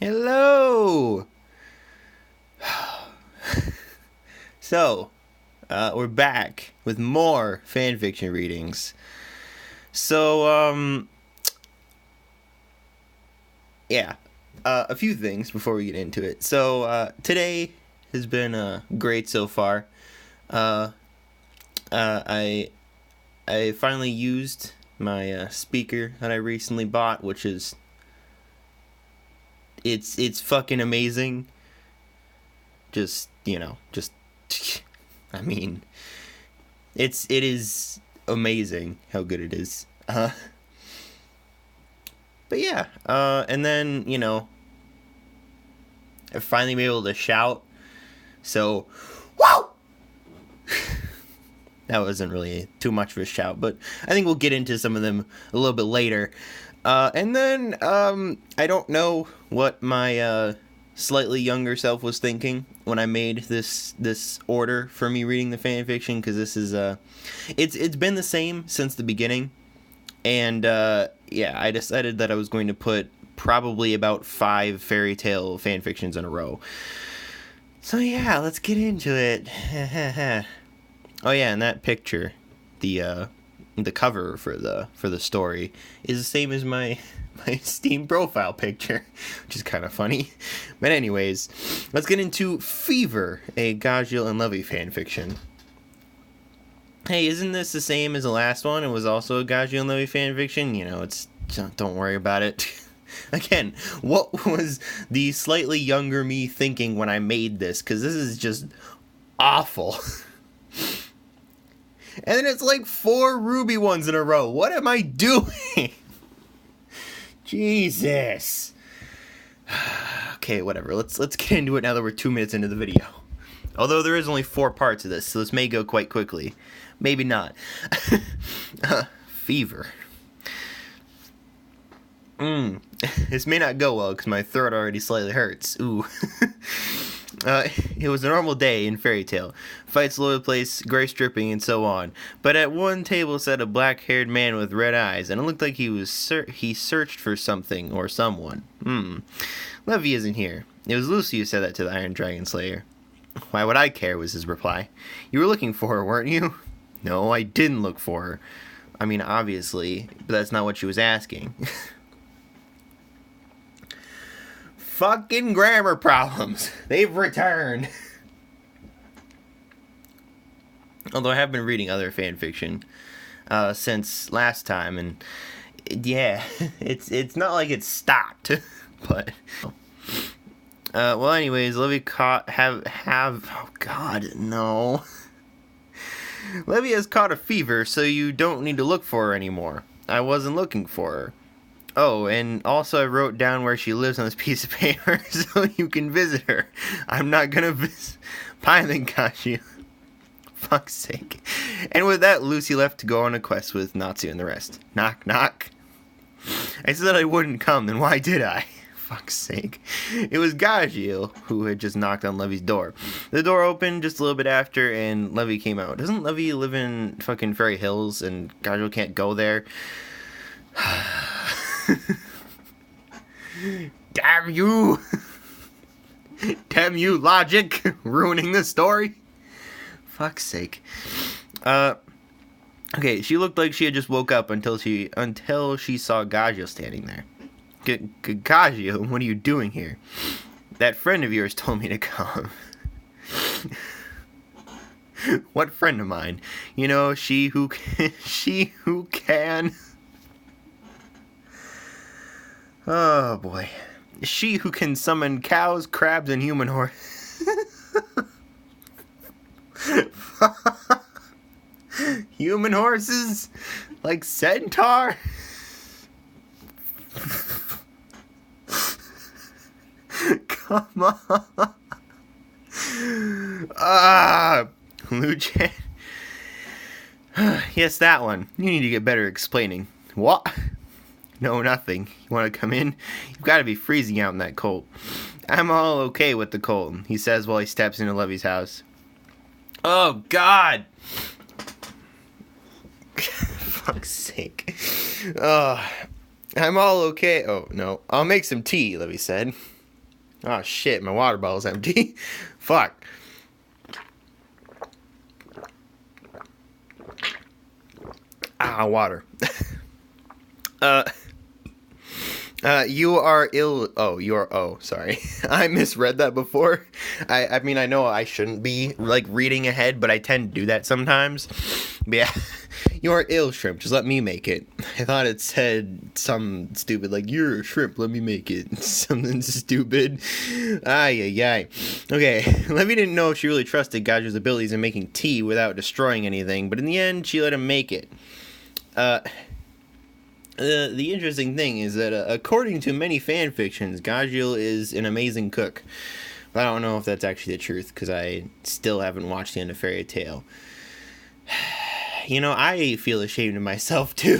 Hello! So, we're back with more fanfiction readings. So, yeah. A few things before we get into it. So, today has been great so far. Uh, I finally used my speaker that I recently bought, which is it's fucking amazing. Just I mean, it is amazing how good it is. But yeah, and then I finally been able to shout. So, whoa! That wasn't really too much of a shout, but I think we'll get into some of them a little bit later. And then I don't know what my slightly younger self was thinking when I made this order for me reading the fan fiction, because this is it's been the same since the beginning, and yeah, I decided that I was going to put probably about 5 fairy tale fan fictions in a row. So yeah, let's get into it. Oh yeah, and that picture, the cover for the story is the same as my Steam profile picture, which is kind of funny. But anyways, let's get into Fever, a Gajiel and Levy fanfiction. Hey, isn't this the same as the last one? It was also a Gajiel and Levy fanfiction. It's don't worry about it. Again, what was the slightly younger me thinking when I made this? Because this is just awful. And then it's like 4 Ruby ones in a row. What am I doing? Jesus. Okay, whatever. Let's get into it now that we're 2 minutes into the video. Although there is only 4 parts of this, so this may go quite quickly. Maybe not. Fever. This may not go well because my throat already slightly hurts. Ooh. It was a normal day in Fairy Tale. Fights all over the place, grace dripping, and so on. But at one table sat a black-haired man with red eyes, and it looked like he searched for something or someone. Levy isn't here. It was Lucy who said that to the Iron Dragon Slayer. Why would I care, was his reply. You were looking for her, weren't you? No, I didn't look for her. I mean, obviously, but that's not what she was asking. Fucking grammar problems. They've returned. Although I have been reading other fanfiction since last time, and yeah, it's not like it's stopped, but well, anyways, Levy oh god, no. Levy has caught a fever, so you don't need to look for her anymore. I wasn't looking for her. Oh, and also I wrote down where she lives on this piece of paper so you can visit her. I'm not gonna visit. Pilot got you. Fuck's sake. And with that, Lucy left to go on a quest with Natsu and the rest. Knock, knock. I said I wouldn't come, then why did I? Fuck's sake. It was Gajiel who had just knocked on Levy's door. The door opened just a little bit after, and Levy came out. Doesn't Levy live in fucking Fairy Hills, and Gajiel can't go there? Damn you! Damn you, logic! Ruining the story! Fuck's sake. Okay, she looked like she had just woke up until she saw Gajiel standing there. Gajiel, what are you doing here? That friend of yours told me to come. What friend of mine? She who can... Oh boy. She who can summon cows, crabs, and human horses. Human horses? Like centaur? Come on. Luchan. Yes, that one. You need to get better explaining. What? No, nothing. You want to come in? You've got to be freezing out in that cold. I'm all okay with the cold, he says while he steps into Levy's house. Oh, God! Fuck's sake. I'm all okay. Oh, no. I'll make some tea, Levy said. Oh shit, my water bottle's empty. Fuck. Water. uh, you are ill. Oh, you are. Oh, sorry. I misread that before. I mean, I know I shouldn't be like reading ahead, but I tend to do that sometimes. But yeah, you are ill, shrimp. Just let me make it. I thought it said some stupid like you're a shrimp. Let me make it. Something stupid. Ay, ay, ay. Okay, Levy didn't know if she really trusted Gaju's abilities in making tea without destroying anything, but in the end, she let him make it. The interesting thing is that according to many fan fictions, Gajil is an amazing cook. But I don't know if that's actually the truth, because I still haven't watched the end of Fairy Tail. You know, I feel ashamed of myself, too.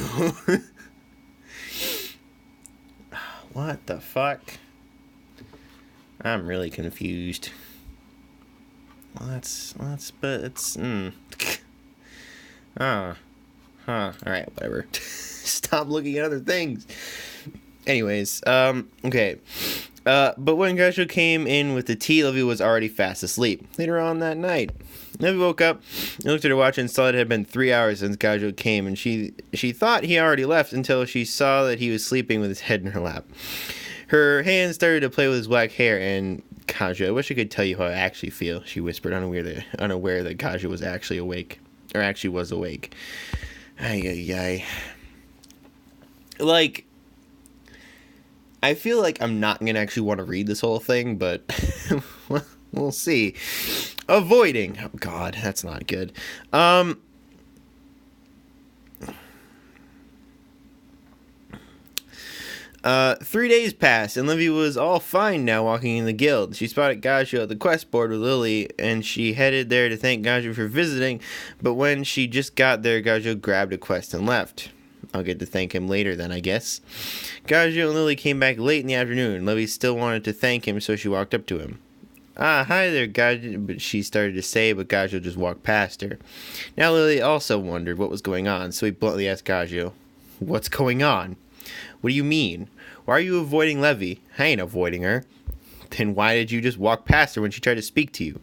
What the fuck? I'm really confused. Alright, whatever. Stop looking at other things. Anyways, okay. But when Gaju came in with the tea, Levy was already fast asleep. Later on that night, Levy woke up and looked at her watch and saw it had been 3 hours since Gaju came, and she thought he already left until she saw that he was sleeping with his head in her lap. Her hands started to play with his black hair, and Gaju, I wish I could tell you how I actually feel, she whispered, unaware that Gaju was actually awake. Or actually was awake. Ay, ay, ay. Like, I feel like I'm not going to actually want to read this whole thing, but we'll see. Avoiding. Oh, God, that's not good. 3 days passed, and Livy was all fine now walking in the guild. She spotted Gaju at the quest board with Lily, and she headed there to thank Gaju for visiting, but when she just got there, Gaju grabbed a quest and left. I'll get to thank him later then, I guess. Gaju and Lily came back late in the afternoon. Livy still wanted to thank him, so she walked up to him. Hi there, Gaju, but she started to say, but Gaju just walked past her. Now Lily also wondered what was going on, so he bluntly asked Gaju, "What's going on?" "What do you mean? Why are you avoiding Levy?" "I ain't avoiding her." "Then why did you just walk past her when she tried to speak to you?"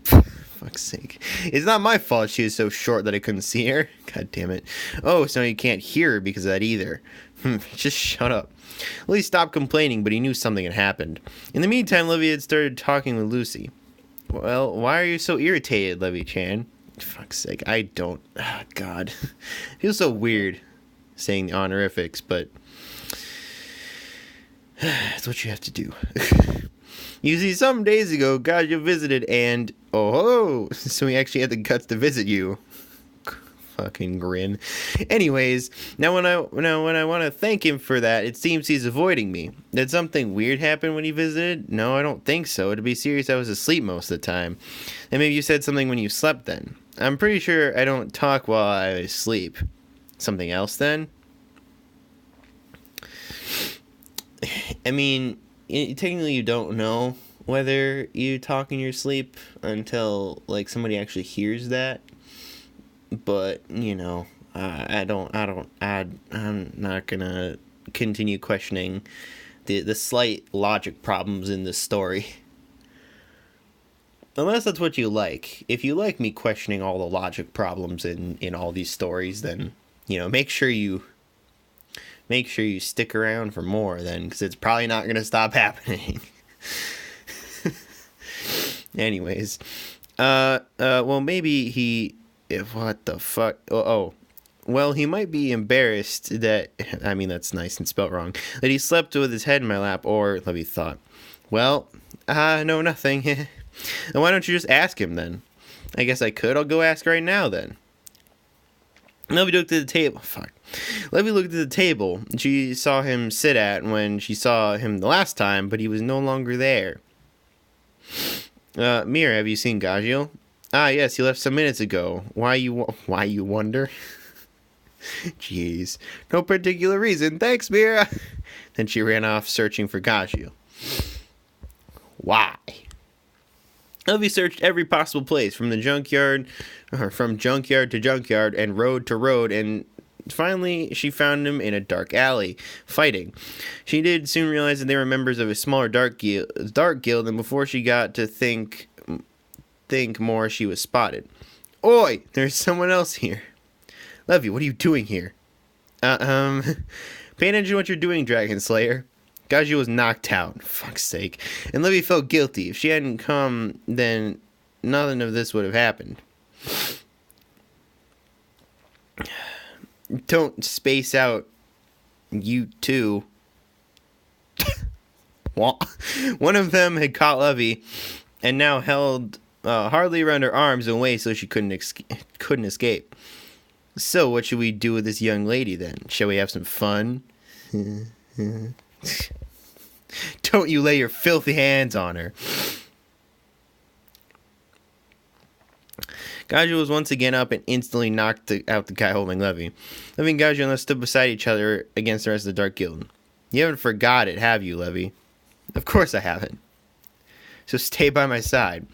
Fuck's sake. It's not my fault she is so short that I couldn't see her. God damn it. Oh, so you can't hear her because of that either. Just shut up. Lily stopped complaining, but he knew something had happened. In the meantime, Levy had started talking with Lucy. "Well, why are you so irritated, Levy-chan?" Fuck's sake, I don't... Oh, God. It feels so weird saying the honorifics, but... That's what you have to do. You see, some days ago, Gaju visited and... Oh, so he actually had the guts to visit you. Fucking grin. Anyways, now when I want to thank him for that, it seems he's avoiding me. Did something weird happen when he visited? No, I don't think so. To be serious, I was asleep most of the time. And maybe you said something when you slept then. I'm pretty sure I don't talk while I sleep. Something else then? I mean, technically you don't know whether you talk in your sleep until like somebody actually hears that. But you know, I'm not gonna continue questioning the slight logic problems in this story. Unless that's what you like. If you like me questioning all the logic problems in all these stories, then you know, make sure you stick around for more then, because it's probably not going to stop happening. Anyways, well, maybe he, what the fuck, well, he might be embarrassed that, I mean, that's nice and spelt wrong, that he slept with his head in my lap, or, Levy thought, well, no, nothing. Then why don't you just ask him then? I guess I could, I'll go ask right now then. Levy looked at the table. Fuck. Levy looked at the table she saw him sit at when she saw him the last time, but he was no longer there. Mira, have you seen Gajil? Yes, he left some minutes ago. Why you wonder? Jeez. No particular reason. Thanks, Mira. Then she ran off searching for Gajil. Why? Levy searched every possible place, from junkyard to junkyard, and road to road, and Finally, she found him in a dark alley, fighting. She did soon realize that they were members of a smaller dark guild, and before she got to think more, she was spotted. Oi! There's someone else here. Levy, what are you doing here? Pay attention to what you're doing, Dragon Slayer. Gaju was knocked out. Fuck's sake. And Levy felt guilty. If she hadn't come, then nothing of this would have happened. Don't space out, you two. One of them had caught Levy and now held hardly around her arms and waist so she couldn't escape. So what should we do with this young lady then? Shall we have some fun? Don't you lay your filthy hands on her. Gaju was once again up and instantly knocked out the guy holding Levy. Levy and Gaju stood beside each other against the rest of the Dark Guild. You haven't forgot it, have you, Levy? Of course I haven't. So stay by my side.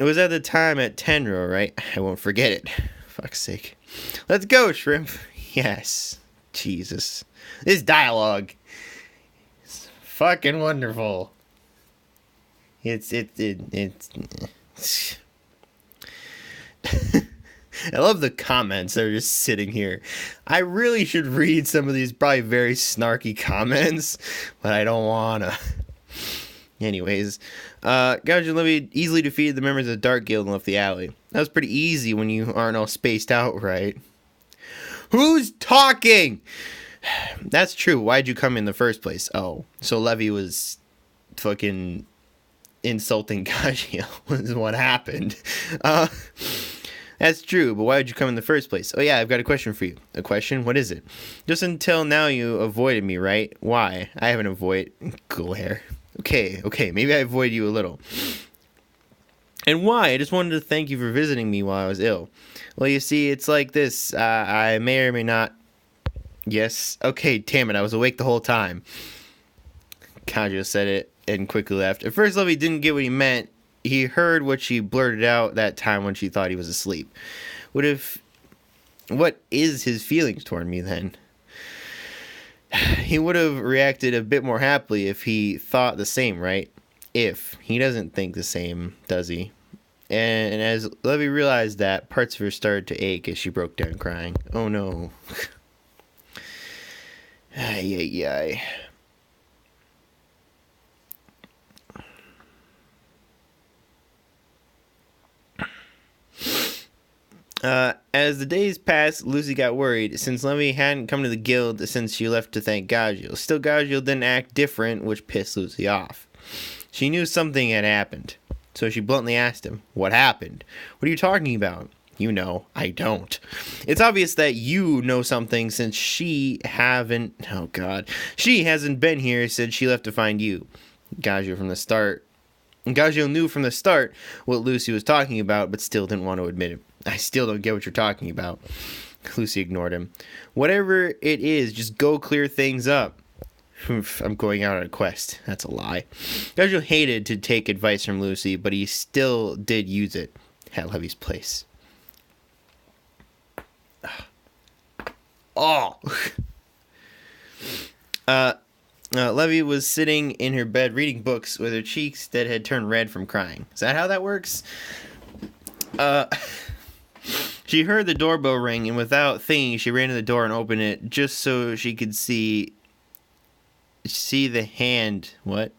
It was at the time at Tenro, right? I won't forget it. Fuck's sake. Let's go, Shrimp. Yes. Jesus. This dialogue is fucking wonderful. It's I love the comments that are just sitting here. I really should read some of these probably very snarky comments, but I don't wanna. Anyways, Gouge and Levy easily defeated the members of the Dark Guild and left the alley. That was pretty easy when you aren't all spaced out, right? Who's talking? That's true. Why'd you come in the first place? Oh, so Levy was fucking insulting Gagio was what happened. That's true, but why did you come in the first place? Oh yeah, I've got a question for you. A question? What is it? Just until now you avoided me, right? Why? I haven't avoided... Cool hair. Okay, maybe I avoided you a little. And why? I just wanted to thank you for visiting me while I was ill. Well, you see, it's like this. I may or may not... Yes? Okay, damn it, I was awake the whole time. Kanjo said it and quickly left. At first, Levy didn't get what he meant. He heard what she blurted out that time when she thought he was asleep. What is his feelings toward me then? He would have reacted a bit more happily if he thought the same, right? If. He doesn't think the same, does he? And as Levy realized that, parts of her started to ache as she broke down crying. Oh no. Ay. As the days passed, Lucy got worried, since Levy hadn't come to the guild since she left to thank Gagio. Still, Gagio didn't act different, which pissed Lucy off. She knew something had happened, so she bluntly asked him, "What happened? What are you talking about?" "You know, I don't. It's obvious that you know something since she hasn't been here since she left to find you." Gagio knew from the start what Lucy was talking about, but still didn't want to admit it. "I still don't get what you're talking about." Lucy ignored him. "Whatever it is, just go clear things up." "I'm going out on a quest." That's a lie. Gagio hated to take advice from Lucy, but he still did use it at Levy's place. Oh! Levy was sitting in her bed reading books with her cheeks that had turned red from crying. Is that how that works? She heard the doorbell ring, and without thinking, she ran to the door and opened it just so she could see the hand. What?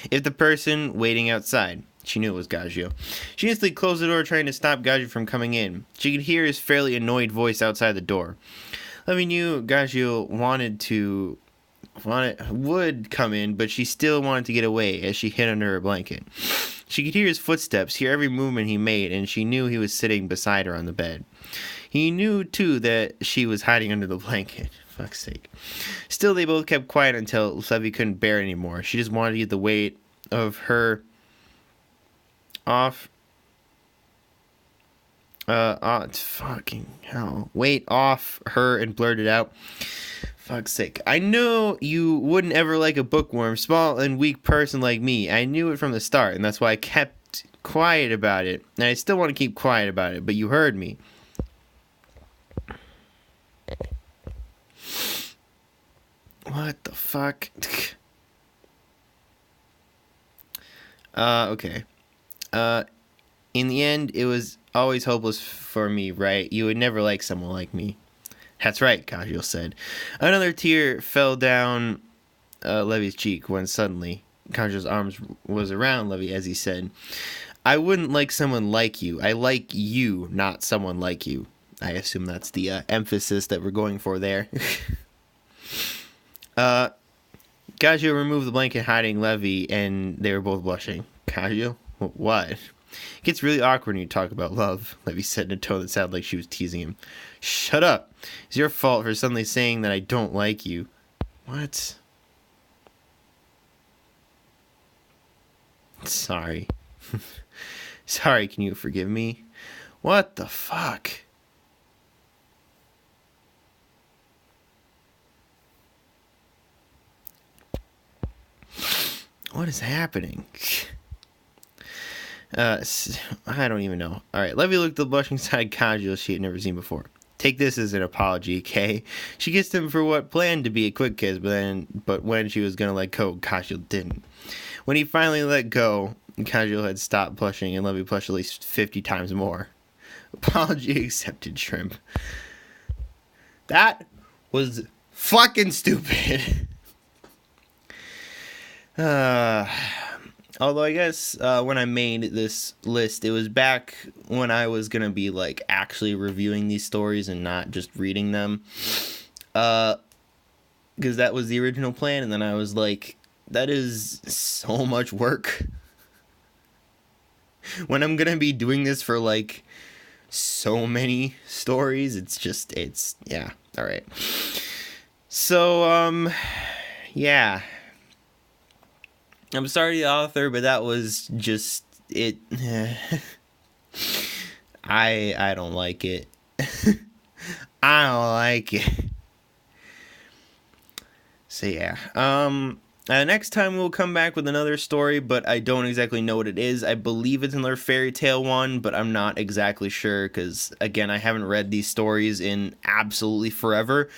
If the person waiting outside. She knew it was Gagio. She instantly closed the door, trying to stop Gagio from coming in. She could hear his fairly annoyed voice outside the door. Levy knew Gagio would come in, but she still wanted to get away as she hid under her blanket. She could hear his footsteps, hear every movement he made, and she knew he was sitting beside her on the bed. He knew, too, that she was hiding under the blanket. Fuck's sake. Still, they both kept quiet until Levy couldn't bear it anymore. She just wanted to get the weight of her off. Fucking hell. Weight off her and blurted out, "Fuck's sake. I know you wouldn't ever like a bookworm, small and weak person like me. I knew it from the start, and that's why I kept quiet about it. And I still want to keep quiet about it, but you heard me." What the fuck? Okay. In the end, it was always hopeless for me, right? You would never like someone like me. That's right, Kajiel said. Another tear fell down Levy's cheek when suddenly Kajiel's arms was around Levy as he said, I wouldn't like someone like you. I like you, not someone like you. I assume that's the emphasis that we're going for there. Kajiel removed the blanket hiding Levy, and they were both blushing. Kajiel? What? It gets really awkward when you talk about love, Levy said in a tone that sounded like she was teasing him. Shut up. It's your fault for suddenly saying that I don't like you. What? Sorry. Sorry, can you forgive me? What the fuck? What is happening? I don't even know. Alright, Levy looked at the blushing side Kajiel she had never seen before. Take this as an apology, okay? She kissed him for what planned to be a quick kiss, but when she was gonna let go, Kajiel didn't. When he finally let go, Kajiel had stopped blushing, and Levy blushed at least 50 times more. Apology accepted, Shrimp. That was fucking stupid. Although I guess when I made this list, it was back when I was gonna be like actually reviewing these stories and not just reading them. Because that was the original plan, and then I was like, that is so much work. When I'm gonna be doing this for like so many stories, it's yeah, alright. So, yeah. I'm sorry the author, but that was just it. I don't like it. I don't like it. So yeah. Next time we'll come back with another story, but I don't exactly know what it is. I believe it's another fairy tale one, but I'm not exactly sure because again, I haven't read these stories in absolutely forever.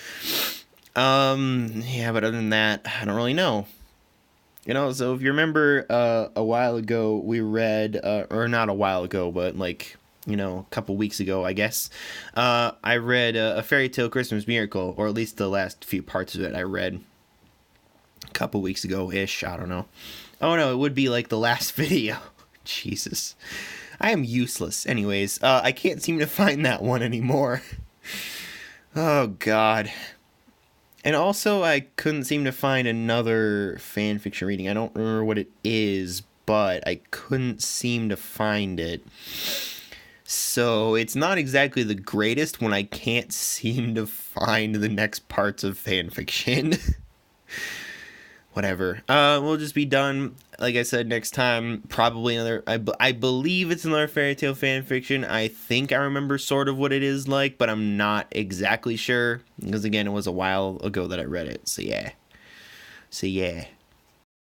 Yeah, but other than that, I don't really know. You know, so if you remember a while ago, we read, or not a while ago, but like, you know, a couple weeks ago, I guess, I read A Fairy Tale Christmas Miracle, or at least the last few parts of it I read a couple weeks ago-ish, I don't know. Oh no, it would be like the last video. Jesus. I am useless. Anyways, I can't seem to find that one anymore. Oh god. And also, I couldn't seem to find another fanfiction reading. I don't remember what it is, but I couldn't seem to find it. So, it's not exactly the greatest when I can't seem to find the next parts of fanfiction. Whatever. We'll just be done. Like I said, next time, probably another... I believe it's another fairy tale fanfiction. I think I remember sort of what it is like, but I'm not exactly sure. Because, again, it was a while ago that I read it. So, yeah.